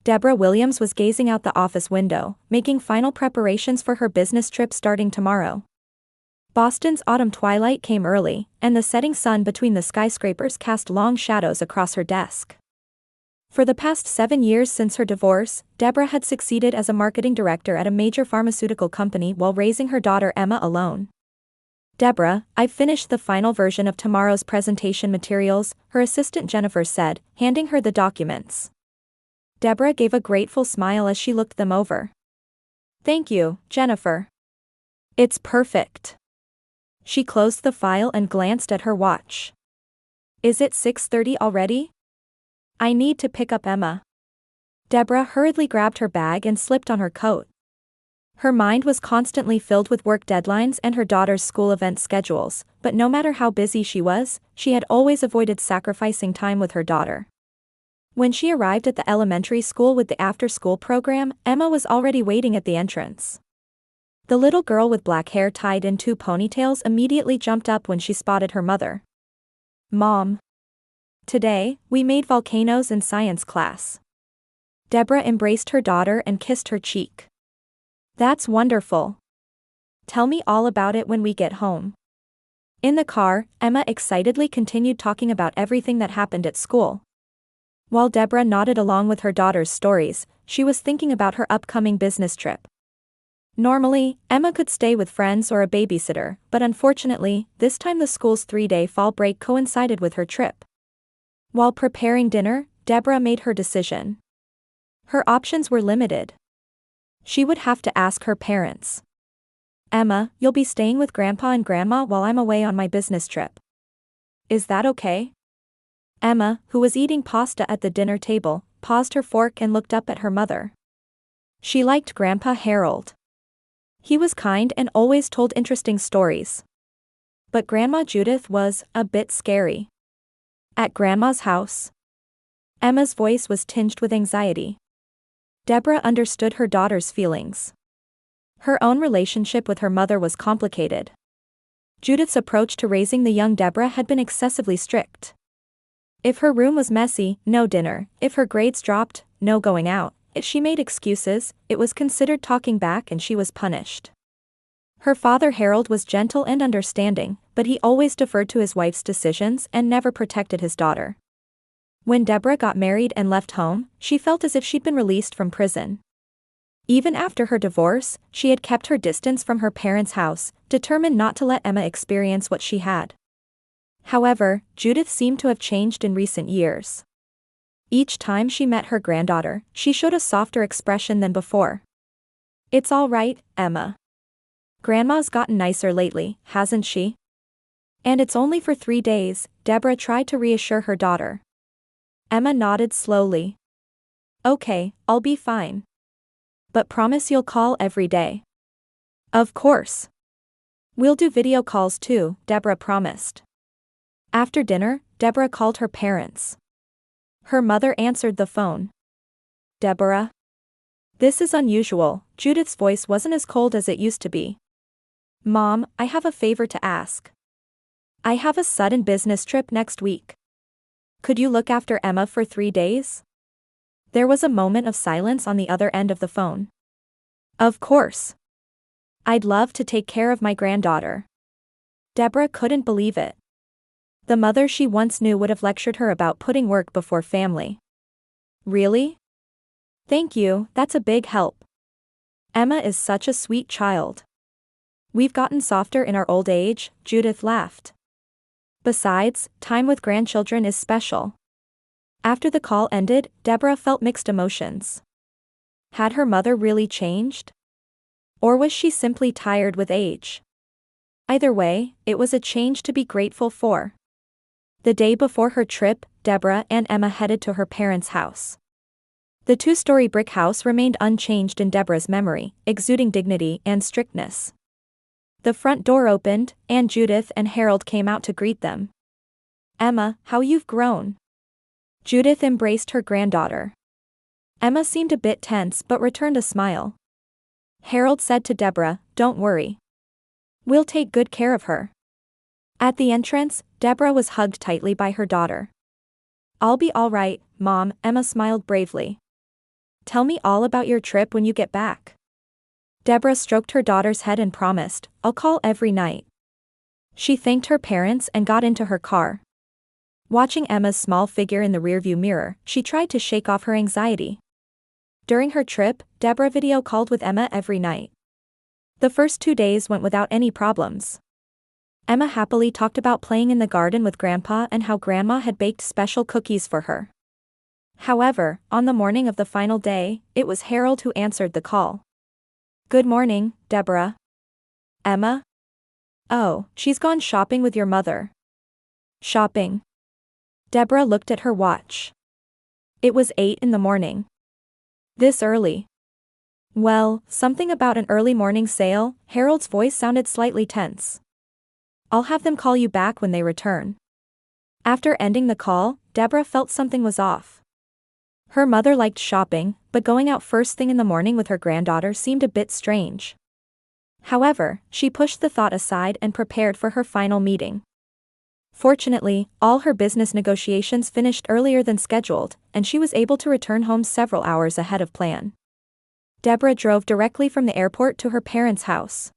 Deborah Williams was gazing out the office window, making final preparations for her business trip starting tomorrow. Boston's autumn twilight came early, and the setting sun between the skyscrapers cast long shadows across her desk. For the past 7 years since her divorce, Deborah had succeeded as a marketing director at a major pharmaceutical company while raising her daughter Emma alone. "Deborah, I've finished the final version of tomorrow's presentation materials," her assistant Jennifer said, handing her the documents. Deborah gave a grateful smile as she looked them over. "Thank you, Jennifer. It's perfect." She closed the file and glanced at her watch. "Is it 6:30 already? I need to pick up Emma." Deborah hurriedly grabbed her bag and slipped on her coat. Her mind was constantly filled with work deadlines and her daughter's school event schedules, but no matter how busy she was, she had always avoided sacrificing time with her daughter. When she arrived at the elementary school with the after-school program, Emma was already waiting at the entrance. The little girl with black hair tied in 2 ponytails immediately jumped up when she spotted her mother. "Mom. Today, we made volcanoes in science class." Deborah embraced her daughter and kissed her cheek. "That's wonderful. Tell me all about it when we get home." In the car, Emma excitedly continued talking about everything that happened at school. While Deborah nodded along with her daughter's stories, she was thinking about her upcoming business trip. Normally, Emma could stay with friends or a babysitter, but unfortunately, this time the school's 3-day fall break coincided with her trip. While preparing dinner, Deborah made her decision. Her options were limited. She would have to ask her parents. "Emma, you'll be staying with Grandpa and Grandma while I'm away on my business trip. Is that okay?" Emma, who was eating pasta at the dinner table, paused her fork and looked up at her mother. She liked Grandpa Harold. He was kind and always told interesting stories. But Grandma Judith was a bit scary. At Grandma's house? Emma's voice was tinged with anxiety. Deborah understood her daughter's feelings. Her own relationship with her mother was complicated. Judith's approach to raising the young Deborah had been excessively strict. If her room was messy, no dinner; if her grades dropped, no going out; if she made excuses, it was considered talking back and she was punished. Her father Harold was gentle and understanding, but he always deferred to his wife's decisions and never protected his daughter. When Deborah got married and left home, she felt as if she'd been released from prison. Even after her divorce, she had kept her distance from her parents' house, determined not to let Emma experience what she had. However, Judith seemed to have changed in recent years. Each time she met her granddaughter, she showed a softer expression than before. "It's all right, Emma. Grandma's gotten nicer lately, hasn't she? And it's only for 3 days, Deborah tried to reassure her daughter. Emma nodded slowly. "Okay, I'll be fine. But promise you'll call every day." "Of course. We'll do video calls too," Deborah promised. After dinner, Deborah called her parents. Her mother answered the phone. "Deborah? This is unusual." Judith's voice wasn't as cold as it used to be. "Mom, I have a favor to ask. I have a sudden business trip next week. Could you look after Emma for 3 days? There was a moment of silence on the other end of the phone. "Of course. I'd love to take care of my granddaughter." Deborah couldn't believe it. The mother she once knew would have lectured her about putting work before family. "Really? Thank you, that's a big help. Emma is such a sweet child. We've gotten softer in our old age," Judith laughed. "Besides, time with grandchildren is special." After the call ended, Deborah felt mixed emotions. Had her mother really changed? Or was she simply tired with age? Either way, it was a change to be grateful for. The day before her trip, Deborah and Emma headed to her parents' house. The 2-story brick house remained unchanged in Deborah's memory, exuding dignity and strictness. The front door opened, and Judith and Harold came out to greet them. "Emma, how you've grown." Judith embraced her granddaughter. Emma seemed a bit tense but returned a smile. Harold said to Deborah, "Don't worry. We'll take good care of her." At the entrance, Deborah was hugged tightly by her daughter. "I'll be all right, Mom," Emma smiled bravely. Tell me all about your trip when you get back. Deborah stroked her daughter's head and promised, I'll call every night. She thanked her parents and got into her car. Watching Emma's small figure in the rearview mirror, she tried to shake off her anxiety. During her trip, Deborah video called with Emma every night. The first 2 days went without any problems. Emma happily talked about playing in the garden with Grandpa and how Grandma had baked special cookies for her. However, on the morning of the final day, it was Harold who answered the call. Good morning, Deborah. Emma? Oh, she's gone shopping with your mother. Shopping. Deborah looked at her watch. It was 8 in the morning. This early. Well, something about an early morning sale. Harold's voice sounded slightly tense. I'll have them call you back when they return. After ending the call, Deborah felt something was off. Her mother liked shopping, but going out first thing in the morning with her granddaughter seemed a bit strange. However, she pushed the thought aside and prepared for her final meeting. Fortunately, all her business negotiations finished earlier than scheduled, and she was able to return home several hours ahead of plan. Deborah drove directly from the airport to her parents' house.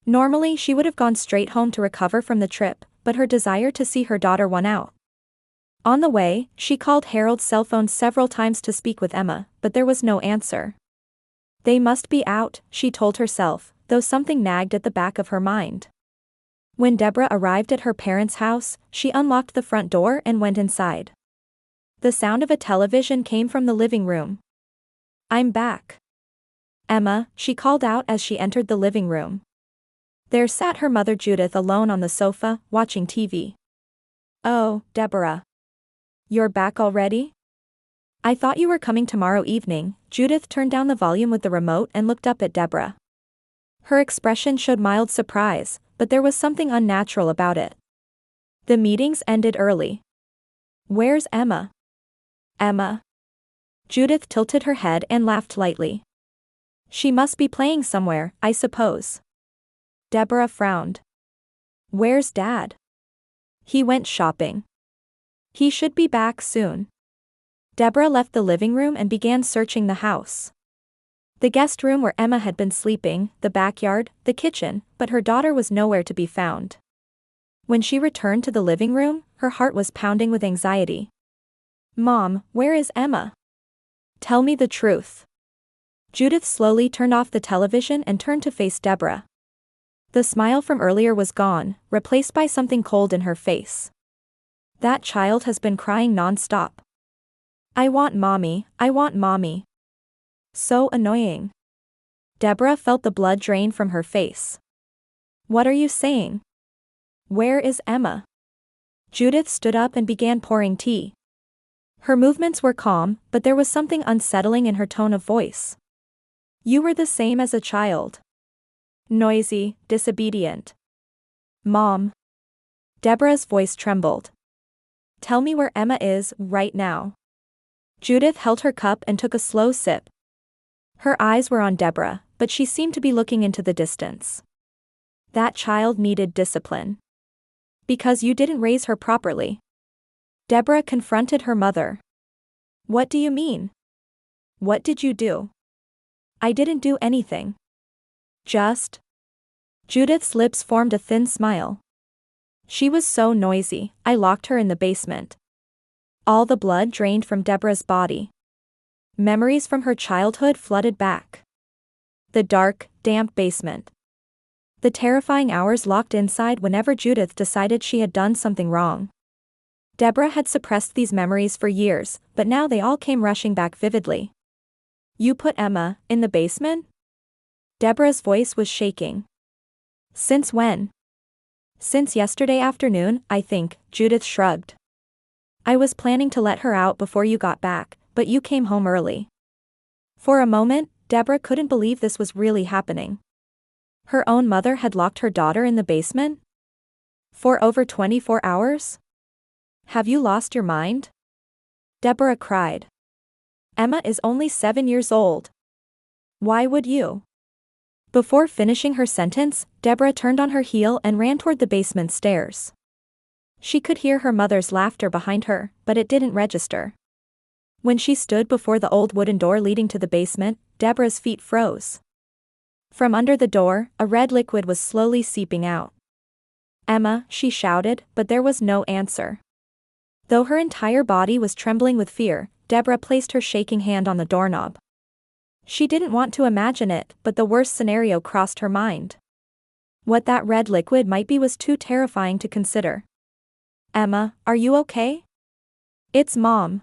Normally she would have gone straight home to recover from the trip, but her desire to see her daughter won out. On the way, she called Harold's cell phone several times to speak with Emma, but there was no answer. They must be out, she told herself, though something nagged at the back of her mind. When Deborah arrived at her parents' house, she unlocked the front door and went inside. The sound of a television came from the living room. I'm back. Emma, she called out as she entered the living room. There sat her mother Judith alone on the sofa, watching TV. Oh, Deborah. You're back already? I thought you were coming tomorrow evening. Judith turned down the volume with the remote and looked up at Deborah. Her expression showed mild surprise, but there was something unnatural about it. The meetings ended early. Where's Emma? Emma. Judith tilted her head and laughed lightly. She must be playing somewhere, I suppose. Deborah frowned. Where's Dad? He went shopping. He should be back soon. Deborah left the living room and began searching the house. The guest room where Emma had been sleeping, the backyard, the kitchen, but her daughter was nowhere to be found. When she returned to the living room, her heart was pounding with anxiety. Mom, where is Emma? Tell me the truth. Judith slowly turned off the television and turned to face Deborah. The smile from earlier was gone, replaced by something cold in her face. That child has been crying non-stop. I want mommy, I want mommy. So annoying. Deborah felt the blood drain from her face. What are you saying? Where is Emma? Judith stood up and began pouring tea. Her movements were calm, but there was something unsettling in her tone of voice. You were the same as a child. Noisy, disobedient. Mom. Deborah's voice trembled. Tell me where Emma is, right now. Judith held her cup and took a slow sip. Her eyes were on Deborah, but she seemed to be looking into the distance. That child needed discipline. Because you didn't raise her properly. Deborah confronted her mother. What do you mean? What did you do? I didn't do anything. Just. Judith's lips formed a thin smile. She was so noisy, I locked her in the basement. All the blood drained from Deborah's body. Memories from her childhood flooded back. The dark, damp basement. The terrifying hours locked inside whenever Judith decided she had done something wrong. Deborah had suppressed these memories for years, but now they all came rushing back vividly. You put Emma in the basement? Deborah's voice was shaking. Since when? Since yesterday afternoon, I think, Judith shrugged. I was planning to let her out before you got back, but you came home early. For a moment, Deborah couldn't believe this was really happening. Her own mother had locked her daughter in the basement? For over 24 hours? Have you lost your mind? Deborah cried. Emma is only 7 years old. Why would you? Before finishing her sentence, Deborah turned on her heel and ran toward the basement stairs. She could hear her mother's laughter behind her, but it didn't register. When she stood before the old wooden door leading to the basement, Deborah's feet froze. From under the door, a red liquid was slowly seeping out. "Emma," she shouted, but there was no answer. Though her entire body was trembling with fear, Deborah placed her shaking hand on the doorknob. She didn't want to imagine it, but the worst scenario crossed her mind. What that red liquid might be was too terrifying to consider. "Emma, are you okay?" "It's Mom."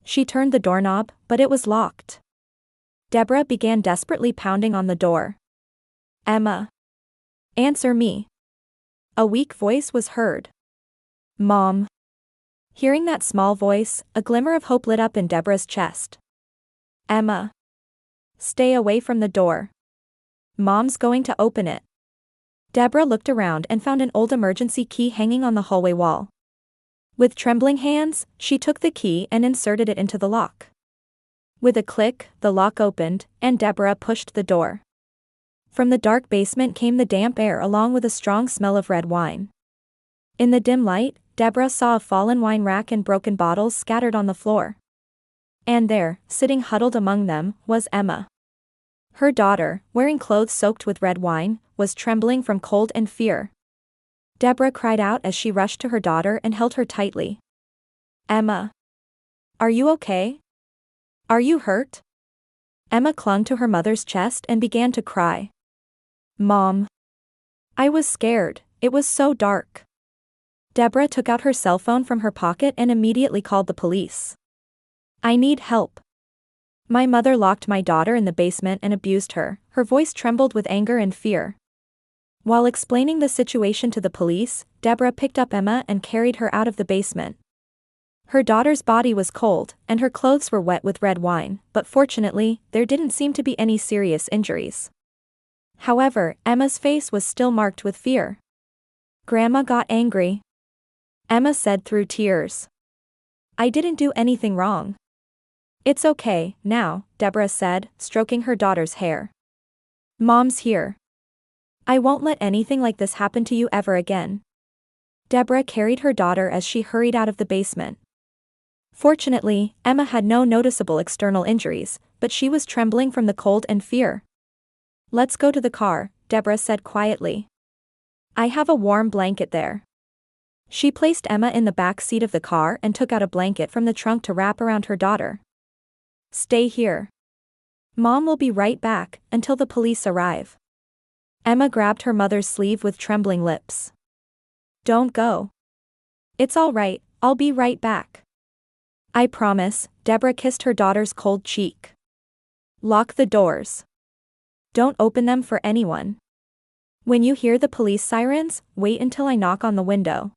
She turned the doorknob, but it was locked. Deborah began desperately pounding on the door. "Emma. Answer me." A weak voice was heard. "Mom." Hearing that small voice, a glimmer of hope lit up in Deborah's chest. "Emma. Stay away from the door. Mom's going to open it." Deborah looked around and found an old emergency key hanging on the hallway wall. With trembling hands, she took the key and inserted it into the lock. With a click, the lock opened, and Deborah pushed the door. From the dark basement came the damp air along with a strong smell of red wine. In the dim light, Deborah saw a fallen wine rack and broken bottles scattered on the floor. And there, sitting huddled among them, was Emma. Her daughter, wearing clothes soaked with red wine, was trembling from cold and fear. Deborah cried out as she rushed to her daughter and held her tightly. "Emma. Are you okay? Are you hurt?" Emma clung to her mother's chest and began to cry. "Mom. I was scared, it was so dark." Deborah took out her cell phone from her pocket and immediately called the police. "I need help. My mother locked my daughter in the basement and abused her." Her voice trembled with anger and fear. While explaining the situation to the police, Deborah picked up Emma and carried her out of the basement. Her daughter's body was cold, and her clothes were wet with red wine, but fortunately, there didn't seem to be any serious injuries. However, Emma's face was still marked with fear. "Grandma got angry," Emma said through tears. "I didn't do anything wrong." "It's okay, now," Deborah said, stroking her daughter's hair. "Mom's here. I won't let anything like this happen to you ever again." Deborah carried her daughter as she hurried out of the basement. Fortunately, Emma had no noticeable external injuries, but she was trembling from the cold and fear. "Let's go to the car," Deborah said quietly. "I have a warm blanket there." She placed Emma in the back seat of the car and took out a blanket from the trunk to wrap around her daughter. "Stay here. Mom will be right back, until the police arrive." Emma grabbed her mother's sleeve with trembling lips. "Don't go. It's all right, I'll be right back." "I promise," Deborah kissed her daughter's cold cheek. "Lock the doors. Don't open them for anyone. When you hear the police sirens, wait until I knock on the window."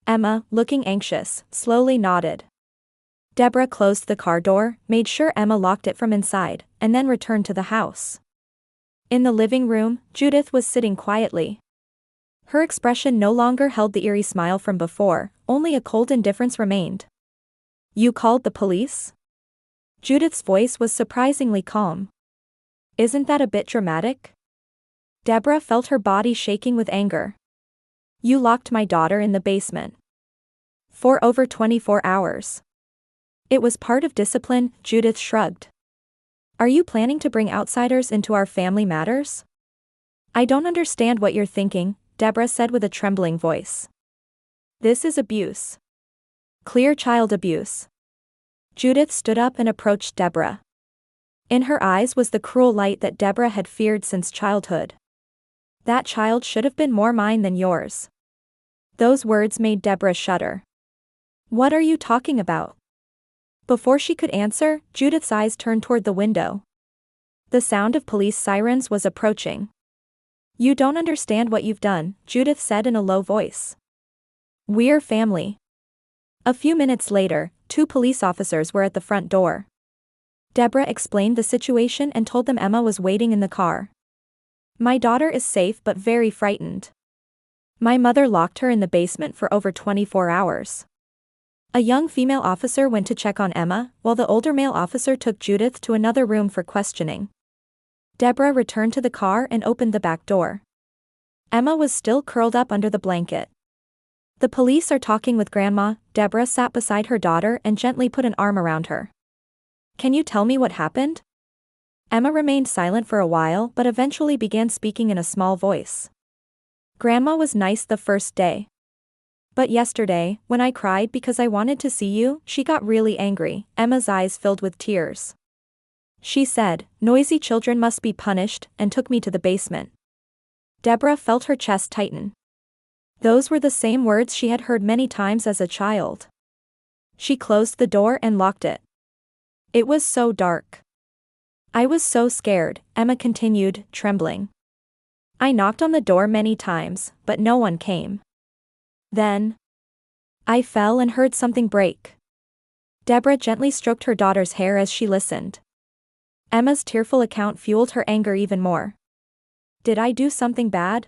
Emma, looking anxious, slowly nodded. Deborah closed the car door, made sure Emma locked it from inside, and then returned to the house. In the living room, Judith was sitting quietly. Her expression no longer held the eerie smile from before, only a cold indifference remained. "You called the police?" Judith's voice was surprisingly calm. "Isn't that a bit dramatic?" Deborah felt her body shaking with anger. "You locked my daughter in the basement. For over 24 hours. It was part of discipline," Judith shrugged. "Are you planning to bring outsiders into our family matters?" "I don't understand what you're thinking," Deborah said with a trembling voice. "This is abuse. Clear child abuse." Judith stood up and approached Deborah. In her eyes was the cruel light that Deborah had feared since childhood. "That child should have been more mine than yours." Those words made Deborah shudder. "What are you talking about?" Before she could answer, Judith's eyes turned toward the window. The sound of police sirens was approaching. "You don't understand what you've done," Judith said in a low voice. "We're family." A few minutes later, 2 police officers were at the front door. Deborah explained the situation and told them Emma was waiting in the car. "My daughter is safe but very frightened. My mother locked her in the basement for over 24 hours." A young female officer went to check on Emma, while the older male officer took Judith to another room for questioning. Deborah returned to the car and opened the back door. Emma was still curled up under the blanket. The police are talking with Grandma. Deborah sat beside her daughter and gently put an arm around her. Can you tell me what happened? Emma remained silent for a while but eventually began speaking in a small voice. Grandma was nice the first day. But yesterday, when I cried because I wanted to see you, she got really angry. Emma's eyes filled with tears. She said, "Noisy children must be punished," and took me to the basement. Deborah felt her chest tighten. Those were the same words she had heard many times as a child. She closed the door and locked it. It was so dark. I was so scared, Emma continued, trembling. I knocked on the door many times, but no one came. Then I fell and heard something break. Deborah gently stroked her daughter's hair as she listened. Emma's tearful account fueled her anger even more. Did I do something bad?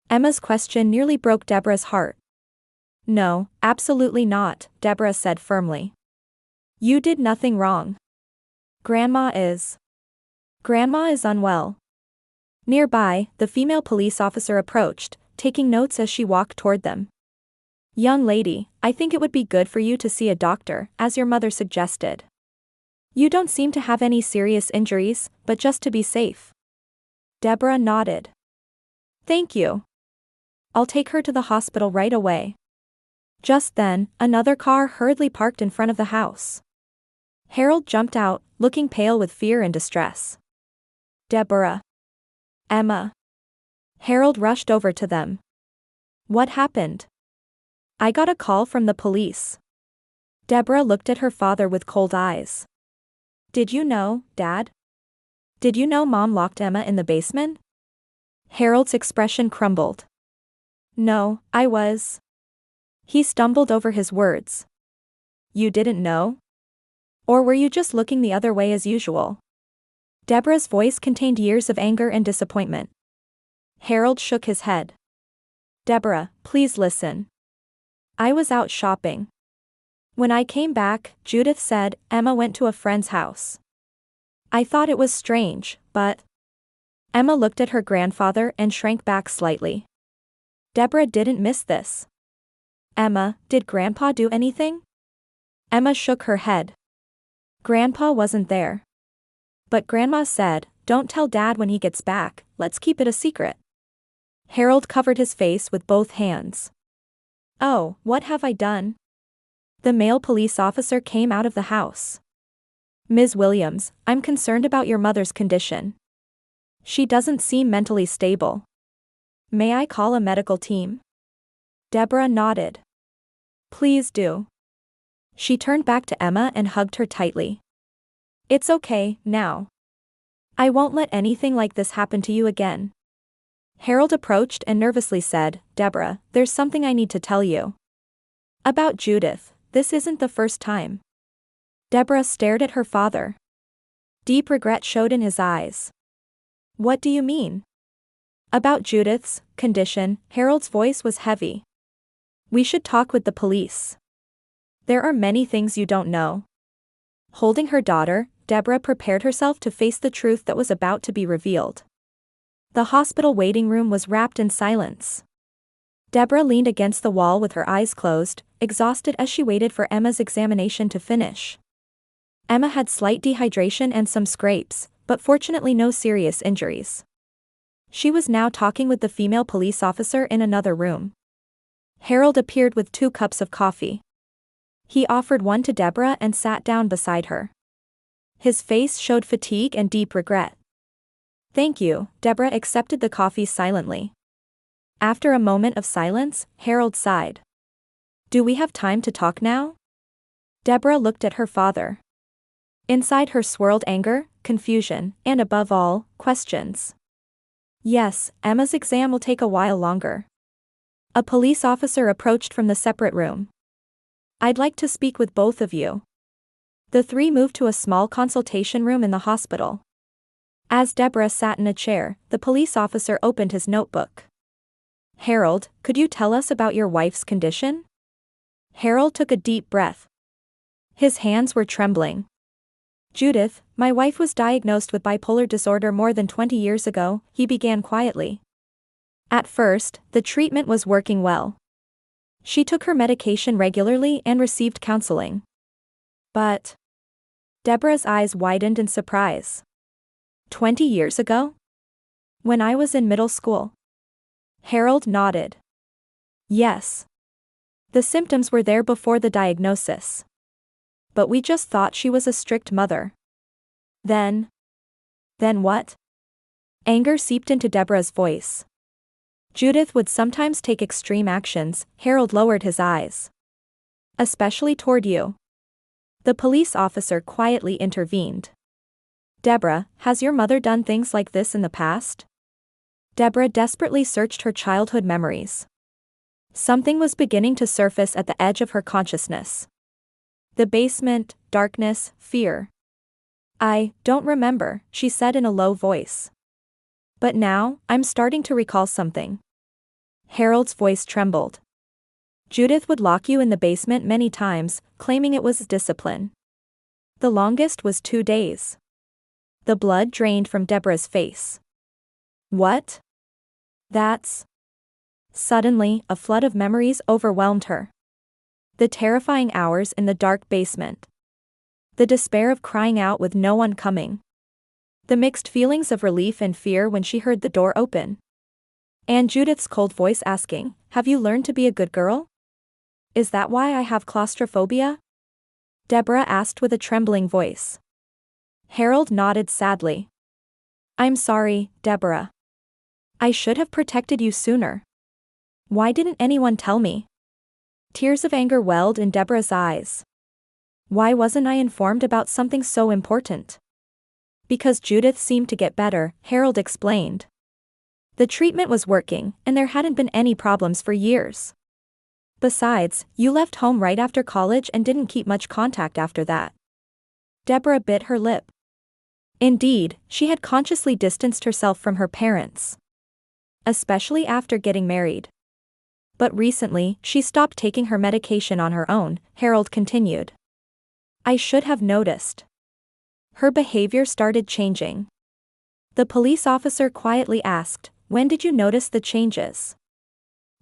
Emma's question nearly broke Deborah's heart. No, absolutely not, Deborah said firmly. You did nothing wrong. Grandma is unwell. Nearby, the female police officer approached, taking notes as she walked toward them. Young lady, I think it would be good for you to see a doctor, as your mother suggested. You don't seem to have any serious injuries, but just to be safe. Deborah nodded. Thank you. I'll take her to the hospital right away. Just then, another car hurriedly parked in front of the house. Harold jumped out, looking pale with fear and distress. Deborah. Emma. Harold rushed over to them. What happened? I got a call from the police. Deborah looked at her father with cold eyes. Did you know, Dad? Did you know Mom locked Emma in the basement? Harold's expression crumbled. No, I was. He stumbled over his words. You didn't know? Or were you just looking the other way as usual? Deborah's voice contained years of anger and disappointment. Harold shook his head. Deborah, please listen. I was out shopping. When I came back, Judith said, Emma went to a friend's house. I thought it was strange, but... Emma looked at her grandfather and shrank back slightly. Deborah didn't miss this. Emma, did Grandpa do anything? Emma shook her head. Grandpa wasn't there. But Grandma said, don't tell Dad when he gets back, let's keep it a secret. Harold covered his face with both hands. Oh, what have I done? The male police officer came out of the house. Ms. Williams, I'm concerned about your mother's condition. She doesn't seem mentally stable. May I call a medical team? Deborah nodded. Please do. She turned back to Emma and hugged her tightly. It's okay, now. I won't let anything like this happen to you again. Harold approached and nervously said, Deborah, there's something I need to tell you. About Judith, this isn't the first time. Deborah stared at her father. Deep regret showed in his eyes. What do you mean? About Judith's condition, Harold's voice was heavy. We should talk with the police. There are many things you don't know. Holding her daughter, Deborah prepared herself to face the truth that was about to be revealed. The hospital waiting room was wrapped in silence. Deborah leaned against the wall with her eyes closed, exhausted as she waited for Emma's examination to finish. Emma had slight dehydration and some scrapes, but fortunately no serious injuries. She was now talking with the female police officer in another room. Harold appeared with 2 cups of coffee. He offered one to Deborah and sat down beside her. His face showed fatigue and deep regret. Thank you, Deborah accepted the coffee silently. After a moment of silence, Harold sighed. Do we have time to talk now? Deborah looked at her father. Inside her swirled anger, confusion, and above all, questions. Yes, Emma's exam will take a while longer. A police officer approached from the separate room. I'd like to speak with both of you. The 3 moved to a small consultation room in the hospital. As Deborah sat in a chair, the police officer opened his notebook. Harold, could you tell us about your wife's condition? Harold took a deep breath. His hands were trembling. Judith, my wife was diagnosed with bipolar disorder more than 20 years ago, he began quietly. At first, the treatment was working well. She took her medication regularly and received counseling. But Deborah's eyes widened in surprise. 20 years ago? When I was in middle school. Harold nodded. Yes. The symptoms were there before the diagnosis. But we just thought she was a strict mother. Then what? Anger seeped into Deborah's voice. Judith would sometimes take extreme actions. Harold lowered his eyes. Especially toward you. The police officer quietly intervened. Deborah, has your mother done things like this in the past? Deborah desperately searched her childhood memories. Something was beginning to surface at the edge of her consciousness. The basement, darkness, fear. I don't remember, she said in a low voice. But now, I'm starting to recall something. Harold's voice trembled. Judith would lock you in the basement many times, claiming it was discipline. The longest was 2 days. The blood drained from Deborah's face. What? That's... Suddenly, a flood of memories overwhelmed her. The terrifying hours in the dark basement. The despair of crying out with no one coming. The mixed feelings of relief and fear when she heard the door open. And Judith's cold voice asking, "Have you learned to be a good girl? Is that why I have claustrophobia?" Deborah asked with a trembling voice. Harold nodded sadly. I'm sorry, Deborah. I should have protected you sooner. Why didn't anyone tell me? Tears of anger welled in Deborah's eyes. Why wasn't I informed about something so important? Because Judith seemed to get better, Harold explained. The treatment was working, and there hadn't been any problems for years. Besides, you left home right after college and didn't keep much contact after that. Deborah bit her lip. Indeed, she had consciously distanced herself from her parents. Especially after getting married. But recently, she stopped taking her medication on her own, Harold continued. I should have noticed. Her behavior started changing. The police officer quietly asked, when did you notice the changes?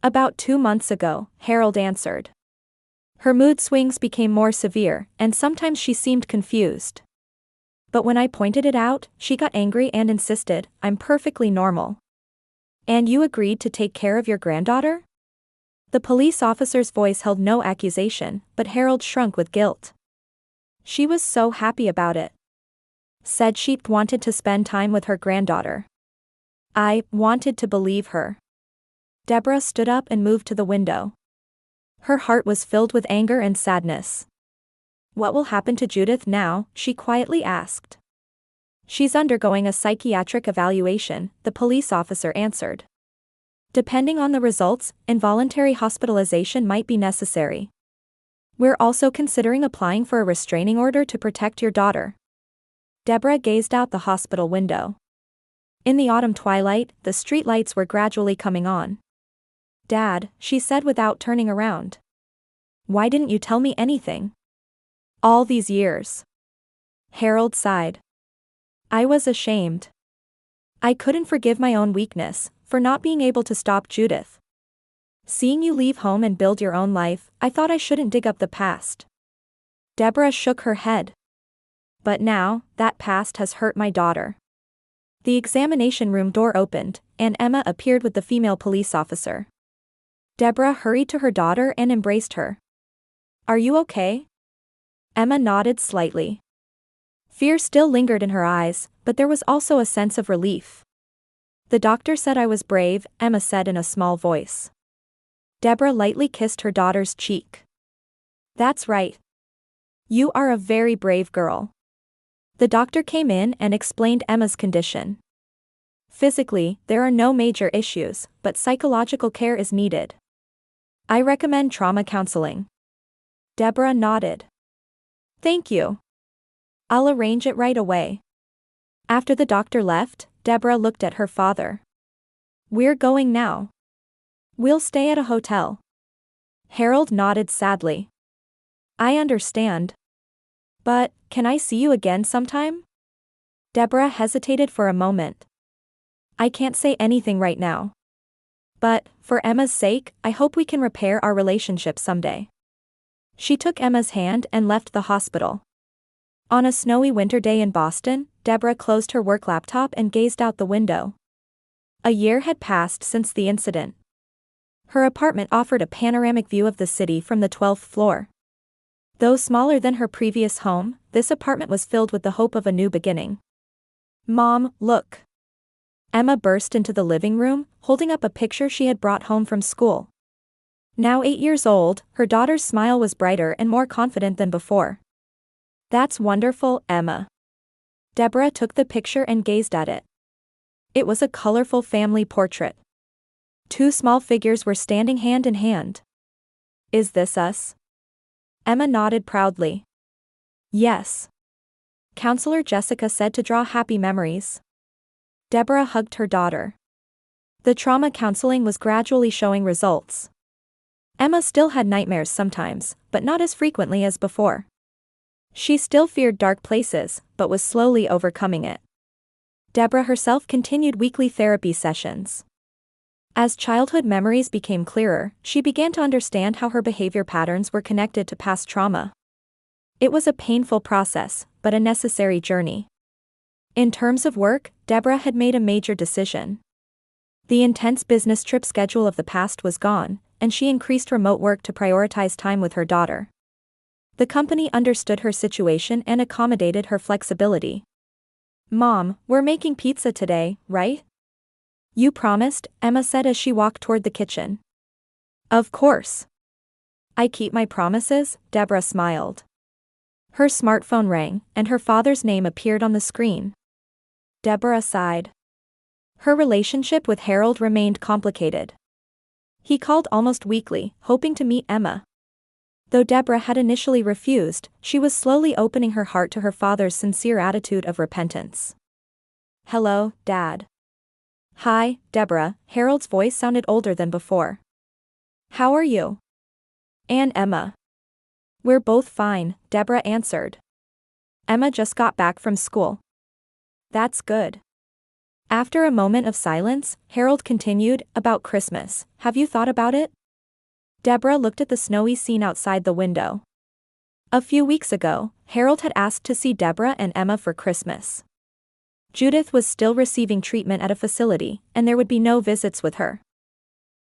About 2 months ago, Harold answered. Her mood swings became more severe, and sometimes she seemed confused. But when I pointed it out, she got angry and insisted, I'm perfectly normal. And you agreed to take care of your granddaughter? The police officer's voice held no accusation, but Harold shrunk with guilt. She was so happy about it. Said she wanted to spend time with her granddaughter. I wanted to believe her. Deborah stood up and moved to the window. Her heart was filled with anger and sadness. What will happen to Judith now? She quietly asked. She's undergoing a psychiatric evaluation, the police officer answered. Depending on the results, involuntary hospitalization might be necessary. We're also considering applying for a restraining order to protect your daughter. Deborah gazed out the hospital window. In the autumn twilight, the streetlights were gradually coming on. Dad, she said without turning around. Why didn't you tell me anything? All these years. Harold sighed. I was ashamed. I couldn't forgive my own weakness, for not being able to stop Judith. Seeing you leave home and build your own life, I thought I shouldn't dig up the past. Deborah shook her head. But now, that past has hurt my daughter. The examination room door opened, and Emma appeared with the female police officer. Deborah hurried to her daughter and embraced her. Are you okay? Emma nodded slightly. Fear still lingered in her eyes, but there was also a sense of relief. The doctor said I was brave, Emma said in a small voice. Deborah lightly kissed her daughter's cheek. That's right. You are a very brave girl. The doctor came in and explained Emma's condition. Physically, there are no major issues, but psychological care is needed. I recommend trauma counseling. Deborah nodded. Thank you. I'll arrange it right away. After the doctor left, Deborah looked at her father. We're going now. We'll stay at a hotel. Harold nodded sadly. I understand. But, can I see you again sometime? Deborah hesitated for a moment. I can't say anything right now. But, for Emma's sake, I hope we can repair our relationship someday. She took Emma's hand and left the hospital. On a snowy winter day in Boston, Deborah closed her work laptop and gazed out the window. A year had passed since the incident. Her apartment offered a panoramic view of the city from the 12th floor. Though smaller than her previous home, this apartment was filled with the hope of a new beginning. "Mom, look." Emma burst into the living room, holding up a picture she had brought home from school. Now 8 years old, her daughter's smile was brighter and more confident than before. "That's wonderful, Emma." Deborah took the picture and gazed at it. It was a colorful family portrait. 2 small figures were standing hand in hand. "Is this us?" Emma nodded proudly. "Yes." Counselor Jessica said to draw happy memories. Deborah hugged her daughter. The trauma counseling was gradually showing results. Emma still had nightmares sometimes, but not as frequently as before. She still feared dark places, but was slowly overcoming it. Deborah herself continued weekly therapy sessions. As childhood memories became clearer, she began to understand how her behavior patterns were connected to past trauma. It was a painful process, but a necessary journey. In terms of work, Deborah had made a major decision. The intense business trip schedule of the past was gone, and she increased remote work to prioritize time with her daughter. The company understood her situation and accommodated her flexibility. "Mom, we're making pizza today, right?" "You promised," Emma said as she walked toward the kitchen. "Of course. I keep my promises," Deborah smiled. Her smartphone rang, and her father's name appeared on the screen. Deborah sighed. Her relationship with Harold remained complicated. He called almost weekly, hoping to meet Emma. Though Deborah had initially refused, she was slowly opening her heart to her father's sincere attitude of repentance. "Hello, Dad." "Hi, Deborah," Harold's voice sounded older than before. "How are you?" "And Emma?" "We're both fine," Deborah answered. "Emma just got back from school." "That's good." After a moment of silence, Harold continued, "About Christmas, have you thought about it?" Deborah looked at the snowy scene outside the window. A few weeks ago, Harold had asked to see Deborah and Emma for Christmas. Judith was still receiving treatment at a facility, and there would be no visits with her.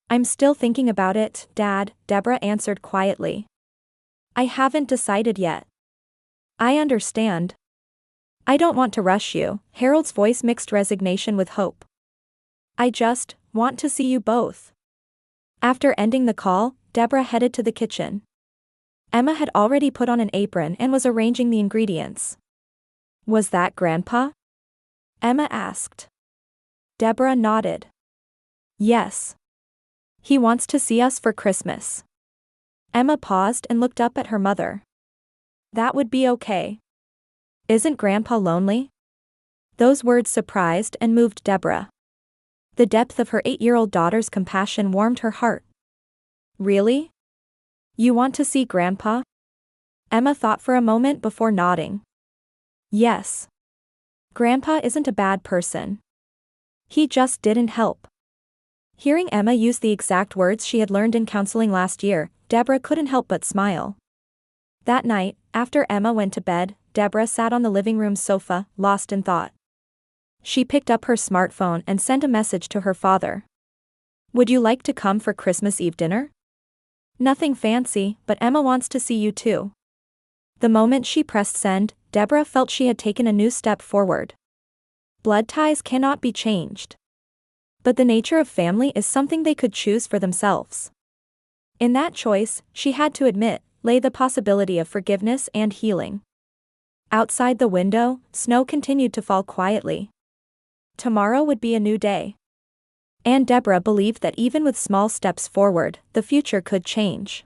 "I'm still thinking about it, Dad," Deborah answered quietly. "I haven't decided yet." "I understand. I don't want to rush you," Harold's voice mixed resignation with hope. "I just want to see you both." After ending the call, Deborah headed to the kitchen. Emma had already put on an apron and was arranging the ingredients. "Was that Grandpa?" Emma asked. Deborah nodded. "Yes. He wants to see us for Christmas." Emma paused and looked up at her mother. "That would be okay. Isn't Grandpa lonely?" Those words surprised and moved Deborah. The depth of her 8-year-old daughter's compassion warmed her heart. "Really? You want to see Grandpa?" Emma thought for a moment before nodding. "Yes. Grandpa isn't a bad person. He just didn't help." Hearing Emma use the exact words she had learned in counseling last year, Deborah couldn't help but smile. That night, after Emma went to bed, Deborah sat on the living room sofa, lost in thought. She picked up her smartphone and sent a message to her father. "Would you like to come for Christmas Eve dinner? Nothing fancy, but Emma wants to see you too." The moment she pressed send, Deborah felt she had taken a new step forward. Blood ties cannot be changed. But the nature of family is something they could choose for themselves. In that choice, she had to admit, lay the possibility of forgiveness and healing. Outside the window, snow continued to fall quietly. Tomorrow would be a new day. And Deborah believed that even with small steps forward, the future could change.